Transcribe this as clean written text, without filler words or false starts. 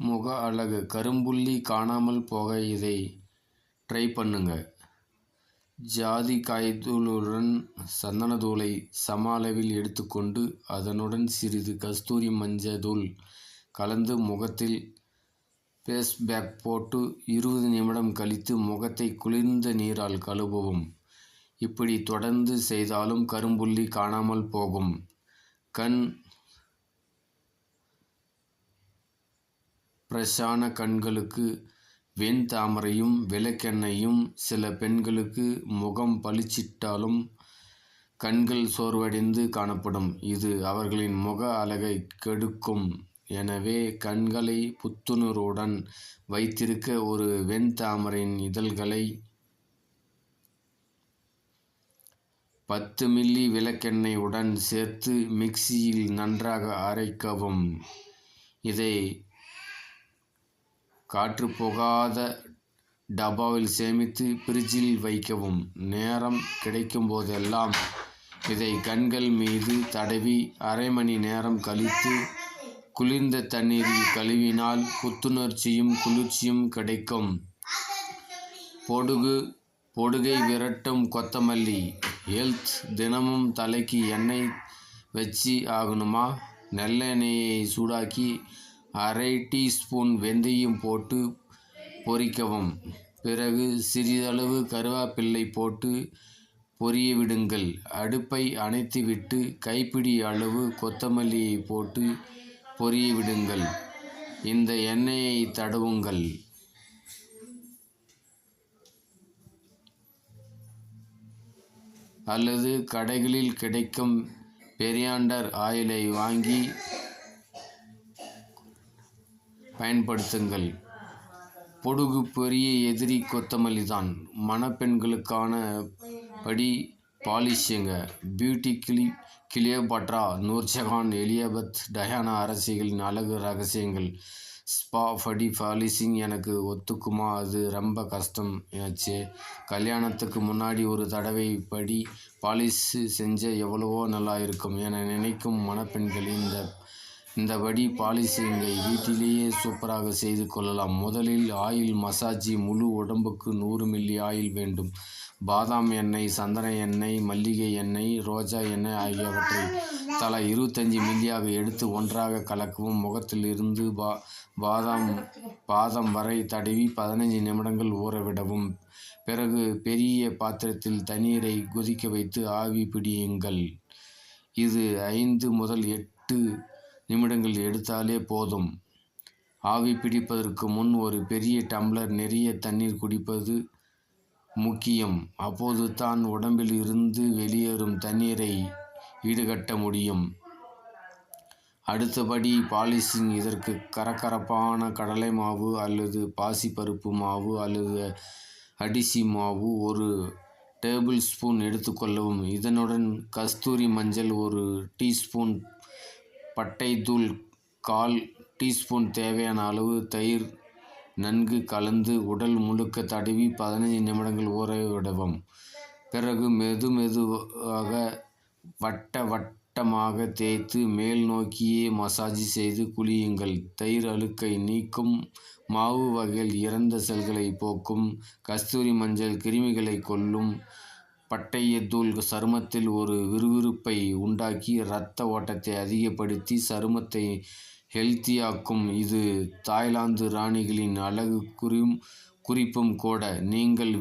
முக அழகு கரும்புள்ளி காணாமல் போக இதை ட்ரை பண்ணுங்க. ஜாதிக்காய்த்தூளுடன் சந்தனத்தூளை சம அளவில் எடுத்துக்கொண்டு அதனுடன் சிறிது கஸ்தூரி மஞ்சள் தூள் கலந்து முகத்தில் ஃபேஸ் பேக் போட்டு 20 நிமிடம் கழித்து முகத்தை குளிர்ந்த நீரால் கழுவவும். இப்படி தொடர்ந்து செய்தாலும் கரும்புள்ளி காணாமல் போகும். கண் ஃப்ரெஷ்ஷான கண்களுக்கு வெண்தாமரையும் விளக்கெண்ணெயும். சில பெண்களுக்கு முகம் பளிச்சிட்டாலும் கண்கள் சோர்வடைந்து காணப்படும். இது அவர்களின் முக அழகை கெடுக்கும். எனவே கண்களை புத்துணர்வுடன் வைத்திருக்க ஒரு வெண்தாமரையின் இதழ்களை 10 மில்லி விளக்கெண்ணெய் உடன் சேர்த்து மிக்சியில் நன்றாக அரைக்கவும். இதை காற்று போகாத டப்பாவில் சேமித்து ஃப்ரிட்ஜில் வைக்கவும். நேரம் கிடைக்கும் போதெல்லாம் இதை கண்கள் மீது தடவி அரை மணி நேரம் கழித்து குளிர்ந்த தண்ணீரில் கழுவினால் புத்துணர்ச்சியும் குளிர்ச்சியும் கிடைக்கும். பொடுகை விரட்டும் கொத்தமல்லி ஹெல்த். தினமும் தலைக்கு எண்ணெய் வச்சு ஆகணுமா? நல்லெண்ணெயை சூடாக்கி அரை டீஸ்பூன் வெந்தயம் போட்டு பொரிக்கவும். பிறகு சிறிதளவு கருவேப்பிலை போட்டு பொரிய விடுங்கள். அடுப்பை அணைத்துவிட்டு கைப்பிடி அளவு கொத்தமல்லியை போட்டு பொரிய விடுங்கள். இந்த எண்ணெயை தடவுங்கள். அல்லது கடைகளில் கிடைக்கும் பெரியாண்டர் ஆயிலை வாங்கி பயன்படுத்துங்கள். பொடுகு பெரிய எதிரி கொத்தமல்லி தான். மணப்பெண்களுக்கான படி பாலிஷுங்க. Beauty Cleopatra, Nurjahan, Elizabeth, Diana அரசிகளின் அழகு ரகசியங்கள். ஸ்பா படி பாலிஷிங் எனக்கு ஒத்துக்குமா? அது ரொம்ப கஷ்டம் ஆச்சே. கல்யாணத்துக்கு முன்னாடி ஒரு தடவை படி பாலிஷ் செஞ்ச எவ்வளவோ நல்லா இருக்கும் என நினைக்கும் மணப்பெண்கள் இந்த படி பாலிஷிங்கை வீட்டிலேயே சூப்பராக செய்து கொள்ளலாம். முதலில் ஆயில் மசாஜ். முழு உடம்புக்கு 100 மில்லி ஆயில் வேண்டும். பாதாம் எண்ணெய், சந்தன எண்ணெய், மல்லிகை எண்ணெய், ரோஜா எண்ணெய் ஆகியவற்றை தலா 25 மில்லியாக எடுத்து ஒன்றாக கலக்கவும். முகத்தில் இருந்து பாதம் வரை தடவி 15 நிமிடங்கள் ஊறவிடவும். பிறகு பெரிய பாத்திரத்தில் தண்ணீரை கொதிக்க வைத்து ஆவி பிடியுங்கள். இது 5 முதல் 8 நிமிடங்கள் எடுத்தாலே போதும். ஆவி பிடிப்பதற்கு முன் ஒரு பெரிய டம்ளர் நிறைய தண்ணீர் குடிப்பது முக்கியம். அப்போது தான் உடம்பில் இருந்து வெளியேறும் தண்ணீரை ஈடுகட்ட முடியும். அடுத்தபடி பாலிஷிங். இதற்கு கரகரப்பான கடலை மாவு அல்லது பாசிப்பருப்பு மாவு அல்லது அரிசி மாவு 1 டேபிள் ஸ்பூன் எடுத்துக்கொள்ளவும். இதனுடன் கஸ்தூரி மஞ்சள் 1 டீஸ்பூன், பட்டைத்தூள் 1/4 டீஸ்பூன், தேவையான அளவு தயிர் நன்கு கலந்து உடல் முழுக்க தடவி 15 நிமிடங்கள் ஊறவிடவும். பிறகு மெதுவாக வட்டமாக தேய்த்து மேல் நோக்கியே மசாஜ் செய்து குளியுங்கள். தயிர் அழுக்கை நீக்கும். மாவு வகைகள் இறந்த செல்களை போக்கும். கஸ்தூரி மஞ்சள் கிருமிகளை கொல்லும். பட்டையத்தூள் சருமத்தில் ஒரு விறுவிறுப்பை உண்டாக்கி இரத்த ஓட்டத்தை அதிகப்படுத்தி சருமத்தை ஹெல்த்தியாக்கும். இது தாய்லாந்து ராணிகளின் அழகு குறிப்பும் கூட. நீங்கள்